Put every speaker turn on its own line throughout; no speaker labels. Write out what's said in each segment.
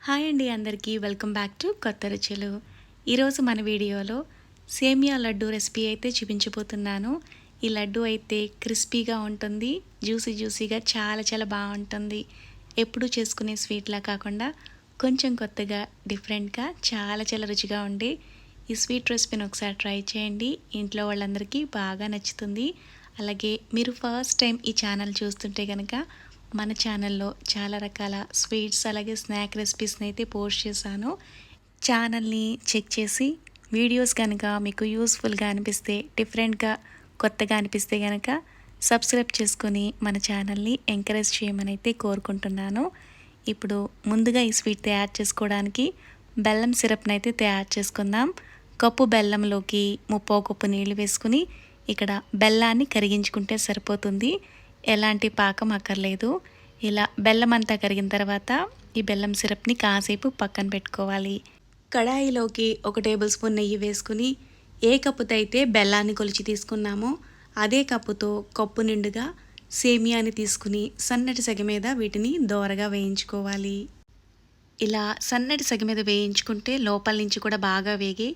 Hi అండి అందరికీ welcome back to కొత్త రుచులు. ఈరోజు మన వీడియోలో సేమియా లడ్డు రెసిపీ అయితే చూపించబోతున్నాను. ఈ లడ్డు అయితే క్రిస్పీగా ఉంటుంది, జ్యూసీగా చాలా చాలా బాగుంటుంది. ఎప్పుడు చేసుకునే స్వీట్లా కాకుండా కొంచెం కొత్తగా డిఫరెంట్గా చాలా చాలా రుచిగా ఉండే ఈ స్వీట్ రెసిపీని ఒకసారి ట్రై చేయండి. ఇంట్లో వాళ్ళందరికీ బాగా నచ్చుతుంది. అలాగే మీరు ఫస్ట్ టైం ఈ ఛానల్ చూస్తుంటే కనుక మన ఛానల్లో చాలా రకాల స్వీట్స్ అలాగే స్నాక్ రెసిపీస్ని అయితే పోస్ట్ చేశాను. ఛానల్ని చెక్ చేసి వీడియోస్ కనుక మీకు యూస్ఫుల్గా అనిపిస్తే, డిఫరెంట్గా కొత్తగా అనిపిస్తే కనుక సబ్స్క్రైబ్ చేసుకొని మన ఛానల్ని ఎంకరేజ్ చేయమని అయితే కోరుకుంటున్నాను. ఇప్పుడు ముందుగా ఈ స్వీట్ తయారు చేసుకోవడానికి బెల్లం సిరప్ని అయితే తయారు చేసుకుందాం. కప్పు బెల్లంలోకి 3 కప్పు నీళ్ళు వేసుకుని ఇక్కడ బెల్లాన్ని కరిగించుకుంటే సరిపోతుంది. ఎలాంటి పాకం అక్కర్లేదు. ఇలా బెల్లం అంతా కరిగిన తర్వాత ఈ బెల్లం సిరప్ని కాసేపు పక్కన పెట్టుకోవాలి. కడాయిలోకి 1 టేబుల్ స్పూన్ నెయ్యి వేసుకుని ఏ కప్పుతో అయితే బెల్లాన్ని కొలిచి తీసుకున్నామో అదే కప్పుతో కప్పు నిండుగా సేమియాని తీసుకుని సన్నటి సెగ మీద వీటిని దోరగా వేయించుకోవాలి. ఇలా సన్నటి సెగ మీద వేయించుకుంటే లోపల నుంచి కూడా బాగా వేగి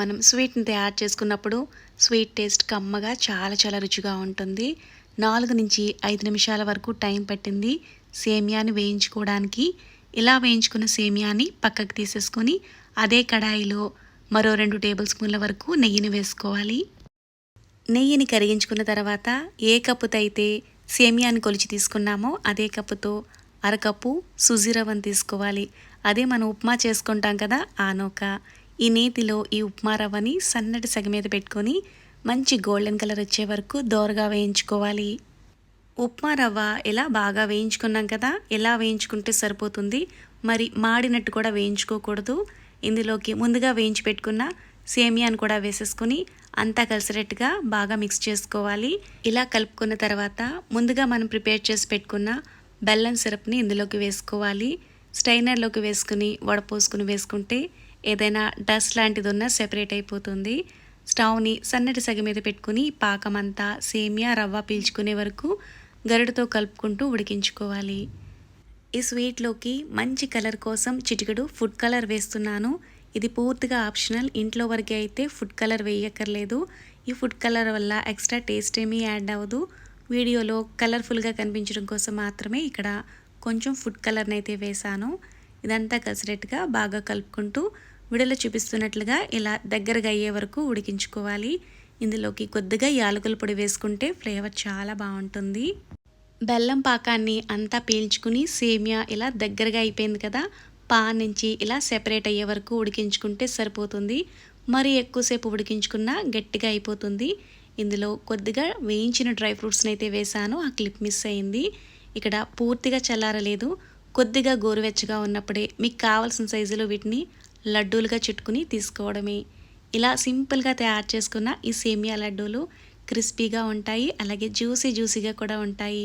మనం స్వీట్ని తయారు చేసుకున్నప్పుడు స్వీట్ టేస్ట్ కమ్మగా చాలా చాలా రుచిగా ఉంటుంది. 4 నుంచి 5 నిమిషాల వరకు టైం పట్టింది సేమియాని వేయించుకోవడానికి. ఇలా వేయించుకున్న సేమియాని పక్కకు తీసేసుకొని అదే కడాయిలో మరో 2 టేబుల్ స్పూన్ల వరకు నెయ్యిని వేసుకోవాలి. నెయ్యిని కరిగించుకున్న తర్వాత ఏ కప్పుతో అయితే సేమియాని కొలిచి తీసుకున్నామో అదే కప్పుతో అరకప్పు సుజీ రవ్వను తీసుకోవాలి. అదే మనం ఉప్మా చేసుకుంటాం కదా ఆ నూక. ఈ నేతిలో ఈ ఉప్మా రవ్వని సన్నటి సెగ మీద పెట్టుకొని మంచి గోల్డెన్ కలర్ వచ్చే వరకు దోరగా వేయించుకోవాలి. ఉప్మా రవ్వ ఇలా బాగా వేయించుకున్నాం కదా, ఇలా వేయించుకుంటే సరిపోతుంది. మరి మాడినట్టు కూడా వేయించుకోకూడదు. ఇందులోకి ముందుగా వేయించి పెట్టుకున్న సేమియాను కూడా వేసేసుకొని అంతా కలిసేటట్టుగా బాగా మిక్స్ చేసుకోవాలి. ఇలా కలుపుకున్న తర్వాత ముందుగా మనం ప్రిపేర్ చేసి పెట్టుకున్న బెల్లం సిరప్ని ఇందులోకి వేసుకోవాలి. స్ట్రైనర్లోకి వేసుకుని వడపోసుకుని వేసుకుంటే ఏదైనా డస్ట్ లాంటిది ఉన్నా సెపరేట్ అయిపోతుంది. స్టవ్ని సన్నటి సెగ మీద పెట్టుకుని పాకమంతా సేమియా రవ్వ పీల్చుకునే వరకు గరిటతో కలుపుకుంటూ ఉడికించుకోవాలి. ఈ స్వీట్లోకి మంచి కలర్ కోసం చిటికెడు ఫుడ్ కలర్ వేస్తున్నాను. ఇది పూర్తిగా ఆప్షనల్. ఇంట్లో వరకే అయితే ఫుడ్ కలర్ వేయక్కర్లేదు. ఈ ఫుడ్ కలర్ వల్ల ఎక్స్ట్రా టేస్ట్ ఏమీ యాడ్ అవ్వదు. వీడియోలో కలర్ఫుల్గా కనిపించడం కోసం మాత్రమే ఇక్కడ కొంచెం ఫుడ్ కలర్ని అయితే వేశాను. ఇదంతా కలిసినట్టుగా బాగా కలుపుకుంటూ వీడియోలో చూపిస్తున్నట్లుగా ఇలా దగ్గరగా అయ్యే వరకు ఉడికించుకోవాలి. ఇందులోకి కొద్దిగా యాలకుల పొడి వేసుకుంటే ఫ్లేవర్ చాలా బాగుంటుంది. బెల్లం పాకాన్ని అంతా పీల్చుకుని సేమియా ఇలా దగ్గరగా అయిపోయింది కదా, పాన్ నుంచి ఇలా సెపరేట్ అయ్యే వరకు ఉడికించుకుంటే సరిపోతుంది. మరి ఎక్కువసేపు ఉడికించుకున్నా గట్టిగా అయిపోతుంది. ఇందులో కొద్దిగా వేయించిన డ్రై ఫ్రూట్స్ని అయితే వేశాను. ఆ క్లిప్ మిస్ అయింది. ఇక్కడ పూర్తిగా చల్లారలేదు. కొద్దిగా గోరువెచ్చగా ఉన్నప్పుడే మీకు కావాల్సిన సైజులో వీటిని లడ్డూలుగా చుట్టుకుని తీసుకోవడమే. ఇలా సింపుల్గా తయారు చేసుకున్న ఈ సేమియా లడ్డూలు క్రిస్పీగా ఉంటాయి, అలాగే జ్యూసీగా కూడా ఉంటాయి.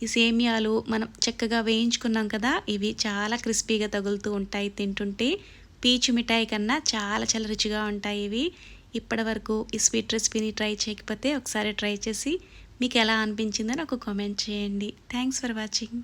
ఈ సేమియాలు మనం చక్కగా వేయించుకున్నాం కదా, ఇవి చాలా క్రిస్పీగా తగులుతూ ఉంటాయి. తింటుంటే పీచు మిఠాయి కన్నా చాలా చాలా రుచిగా ఉంటాయి ఇవి. ఇప్పటి వరకు ఈ స్వీట్ రెసిపీని ట్రై చేయకపోతే ఒకసారి ట్రై చేసి మీకు ఎలా అనిపించిందో నాకు కామెంట్ చేయండి. Thanks for watching.